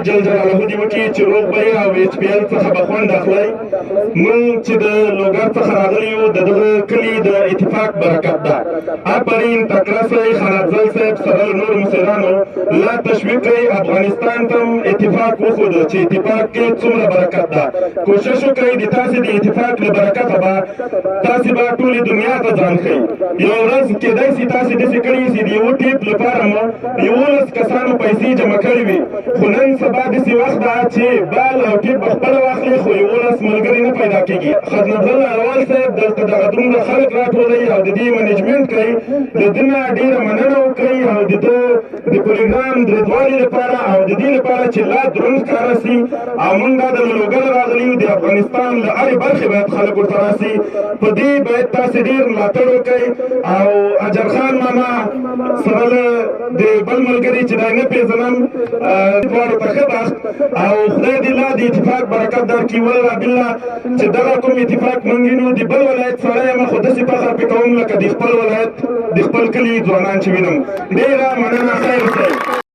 جل جلاله دې وکړي چې روغ به یې او ایچ پي ایل څخه به خوند اخلئ. موږ چې د لوګر څخه راغلي یو د دغه کلي د اتفاق برکت ده. آفرین تکړه صاحب خانافضل صاحب سره نور مشرانو لا تشویق کوي افغانستان ته اتفاق وښوده چې اتفاق کې څومره برکت ده. کوشش وکړئ د تاسې د اتفاق له برکته به تاسې به ټولې دنیا ته ځان ښیي. یوه ورځ کېدای شي تاسې داسې کړي چې د یوه ټیپ لپاره مو 11 کسانو پیسې جمع کړې وي، خو نن سبا داسې وخت ده چې بال او ټیپ به خپله واخلي خو 11 ملګري نه پیدا کېږي. خدمتګل اروال صاحب دلته دغه دومره خلک راټولوي او د دې منیجمنټ کوي، د ده نه ډېره مننه وکړئ او د ده د پروګرام د ریډوالي لپاره او د دې لپاره چې لا دروند ښکاره سي او موږ دا د لوګر راغلي یو د افغانستان له هرې برخې باید خلک ورته راسي. په دې باید تاسې ډېر ملاتړ وکړئ او اجر خان ماما سره له د بل ملګري چې دا نه پېژنم دواړو ته ښه بخت او خدای دې لا د اتفاق برکت درکړي. والله بالله چې دغه کوم اتفاق موږ وینو د بل ولایت سړی یم خو داسې فخر پې کوم لکه د خپل ولایت د خپل کلي ځوانان چې وینم. ډېره مننه، خیر اوسئ.